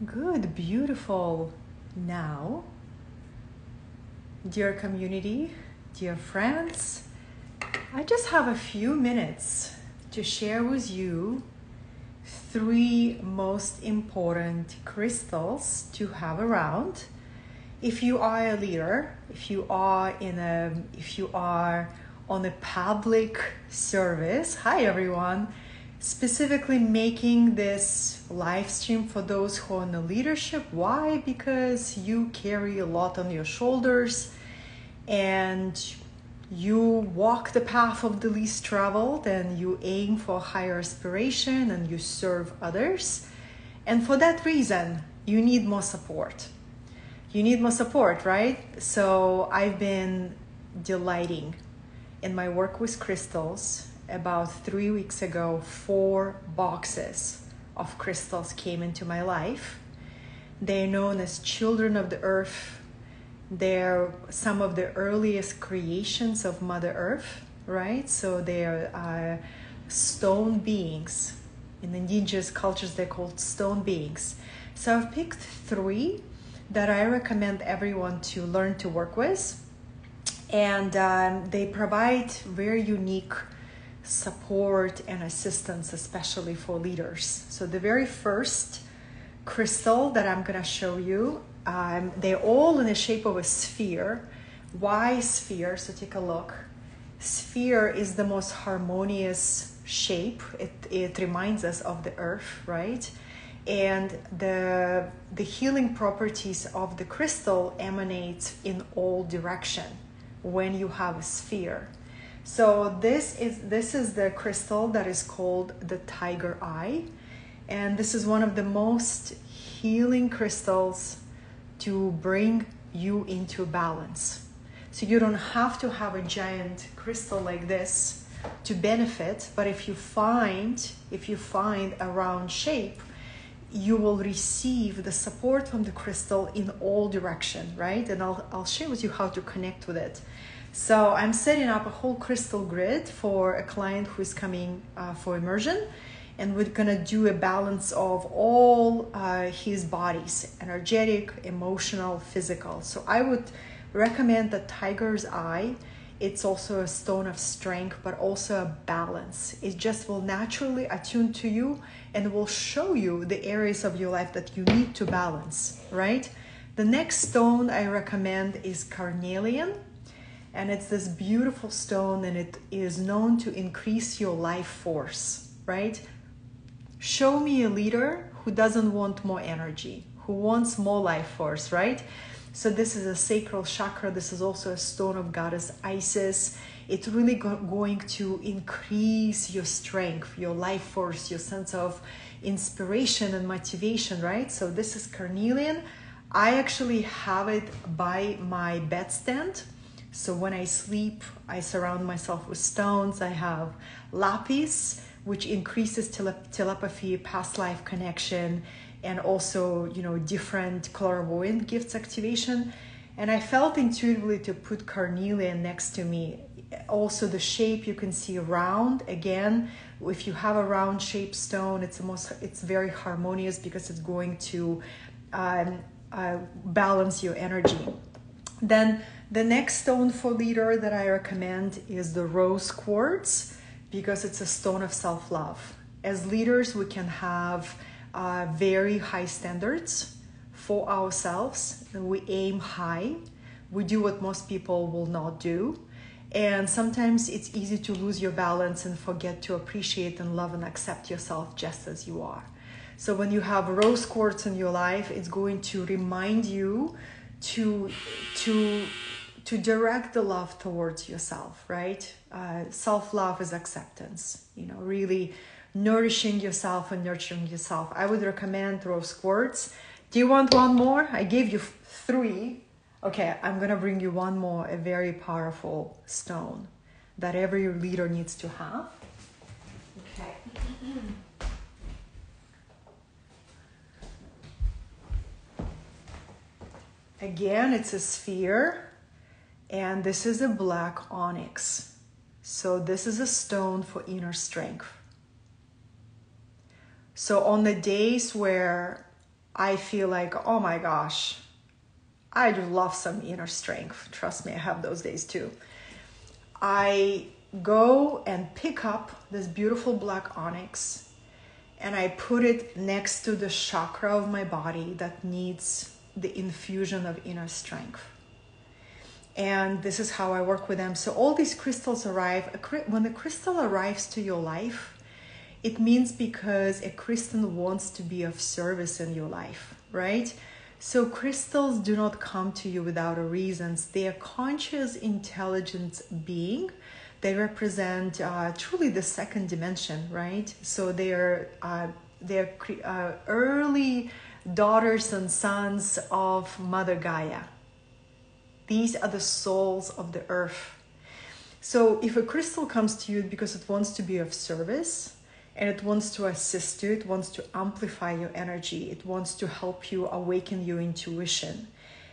Good, beautiful. Now, dear community, dear friends, I just have a few minutes to share with you 3 most important crystals to have around. If you are a leader, if you are on a public service, hi everyone, specifically making this live stream for those who are in the leadership. Why? Because you carry a lot on your shoulders and you walk the path of the least traveled, and you aim for higher aspiration, and you serve others. And for that reason, you need more support. You need more support, right? So I've been delighting in my work with crystals. About 3 weeks ago, 4 boxes of crystals came into my life. They're known as children of the earth. They're some of the earliest creations of Mother Earth, right? So they're stone beings. In indigenous cultures, they're called stone beings. So I've picked 3 that I recommend everyone to learn to work with. And they provide very unique support and assistance, especially for leaders. So the very first crystal that I'm going to show you, they're all in the shape of a sphere. Why sphere? So take a look. Sphere is the most harmonious shape. It reminds us of the earth, right? And the healing properties of the crystal emanate in all direction when you have a sphere. So this is the crystal that is called the tiger eye, and this is one of the most healing crystals to bring you into balance. So you don't have to have a giant crystal like this to benefit, but if you find a round shape, you will receive the support from the crystal in all direction, right? And I'll share with you how to connect with it. So I'm setting up a whole crystal grid for a client who is coming for immersion, and we're gonna do a balance of all his bodies: energetic, emotional, physical. So I would recommend the tiger's eye. It's also a stone of strength, but also a balance. It just will naturally attune to you and will show you the areas of your life that you need to balance, right? The next stone I recommend is carnelian. And it's this beautiful stone, and it is known to increase your life force, right? Show me a leader who doesn't want more energy, who wants more life force, right? So this is a sacral chakra. This is also a stone of goddess Isis. It's really going to increase your strength, your life force, your sense of inspiration and motivation, right? So this is carnelian. I actually have it by my bedstand. So when I sleep, I surround myself with stones. I have lapis, which increases telepathy, past life connection, and also, different clairvoyant gifts activation. And I felt intuitively to put carnelian next to me. Also the shape you can see round. Again, if you have a round shaped stone, it's very harmonious because it's going to balance your energy. Then the next stone for leader that I recommend is the rose quartz, because it's a stone of self-love. As leaders, we can have very high standards for ourselves, and we aim high. We do what most people will not do. And sometimes it's easy to lose your balance and forget to appreciate and love and accept yourself just as you are. So when you have rose quartz in your life, it's going to remind you to direct the love towards yourself, right? Self-love is acceptance, really nourishing yourself and nurturing yourself. I would recommend rose quartz. Do you want one more? I gave you 3. Okay, I'm gonna bring you one more, a very powerful stone that every leader needs to have. Okay. Again, it's a sphere, and this is a black onyx. So this is a stone for inner strength. So on the days where I feel like, oh my gosh, I love some inner strength. Trust me, I have those days too. I go and pick up this beautiful black onyx and I put it next to the chakra of my body that needs the infusion of inner strength. And this is how I work with them. So all these crystals arrive. When a crystal arrives to your life, it means because a crystal wants to be of service in your life, right? So crystals do not come to you without a reason. They are conscious, intelligent being. They represent truly the second dimension, right? So they're early daughters and sons of Mother Gaia. These are the souls of the earth. So if a crystal comes to you because it wants to be of service and it wants to assist you, it wants to amplify your energy, it wants to help you awaken your intuition,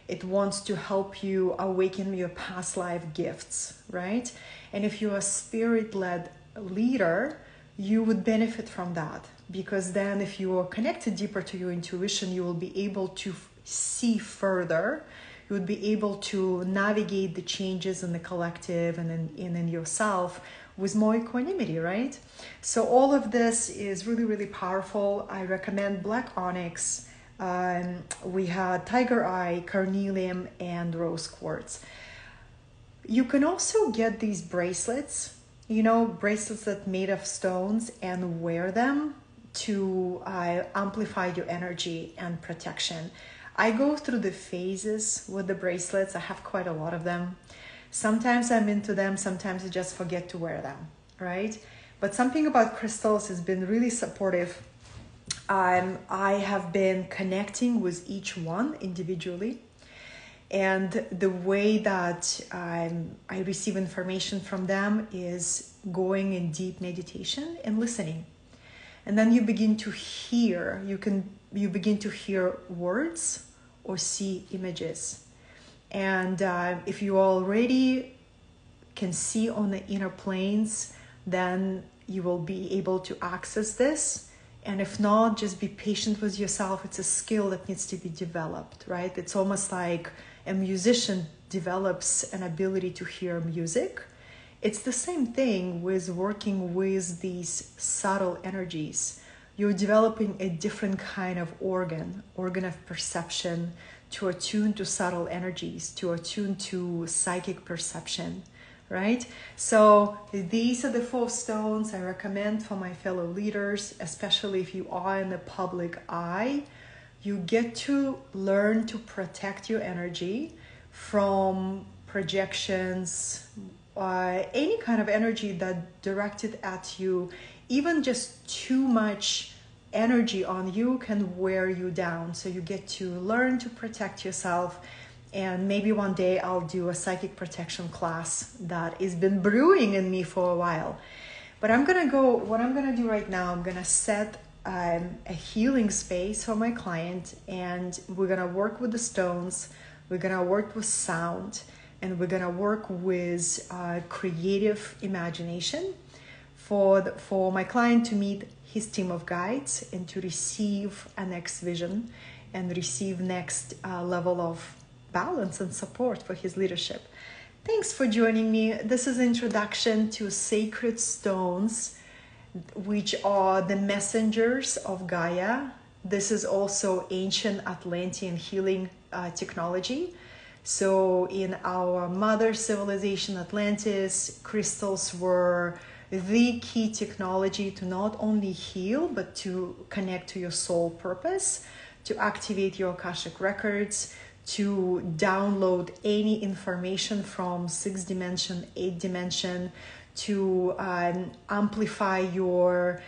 it wants to help you awaken your past life gifts, right? And if you're a spirit-led leader, you would benefit from that, because then if you are connected deeper to your intuition, you will be able to see further. You would be able to navigate the changes in the collective and in yourself with more equanimity, right? So all of this is really, really powerful. I recommend black onyx. We had tiger eye, carnelian, and rose quartz. You can also get these bracelets, bracelets that made of stones, and wear them to amplify your energy and protection. I go through the phases with the bracelets. I have quite a lot of them. Sometimes I'm into them, sometimes I just forget to wear them, right? But something about crystals has been really supportive. I have been connecting with each one individually. And the way that I receive information from them is going in deep meditation and listening. And then you begin to hear, you begin to hear words or see images. And if you already can see on the inner planes, then you will be able to access this. And if not, just be patient with yourself. It's a skill that needs to be developed, right? It's almost like a musician develops an ability to hear music. It's the same thing with working with these subtle energies. You're developing a different kind of organ of perception, to attune to subtle energies, to attune to psychic perception, right? So these are the 4 stones I recommend for my fellow leaders, especially if you are in the public eye. You get to learn to protect your energy from projections, any kind of energy that directed at you. Even just too much energy on you can wear you down. So you get to learn to protect yourself. And maybe one day I'll do a psychic protection class that has been brewing in me for a while. But what I'm gonna do right now, I'm gonna set a healing space for my client, and we're gonna work with the stones, we're gonna work with sound, and we're gonna work with creative imagination for my client to meet his team of guides and to receive a next vision and receive next level of balance and support for his leadership. Thanks for joining me. This is an introduction to sacred stones, which are the messengers of Gaia. This is also ancient Atlantean healing technology. So in our mother civilization, Atlantis, crystals were the key technology to not only heal, but to connect to your soul purpose, to activate your Akashic records, to download any information from 6th dimension, 8th dimension, to amplify your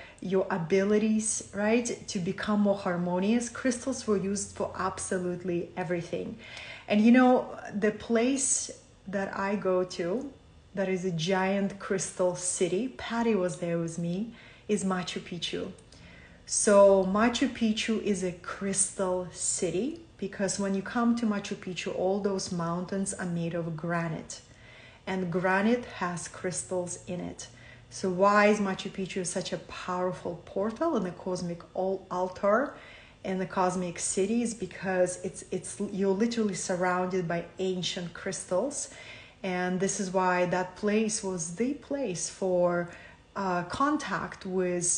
abilities, right? To become more harmonious. Crystals were used for absolutely everything. And the place that I go to, that is a giant crystal city, Patty was there with me, is Machu Picchu. So Machu Picchu is a crystal city because when you come to Machu Picchu, all those mountains are made of granite. And granite has crystals in it. So why is Machu Picchu such a powerful portal in the cosmic altar and the cosmic cities? Because it's you're literally surrounded by ancient crystals, and this is why that place was the place for contact with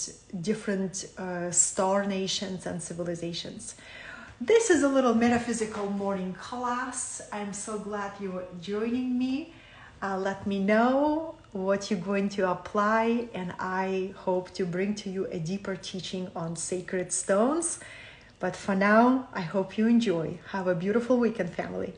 different star nations and civilizations. This is a little metaphysical morning class. I'm so glad you're joining me. Let me know what you're going to apply, and I hope to bring to you a deeper teaching on sacred stones. But for now, I hope you enjoy. Have a beautiful weekend, family.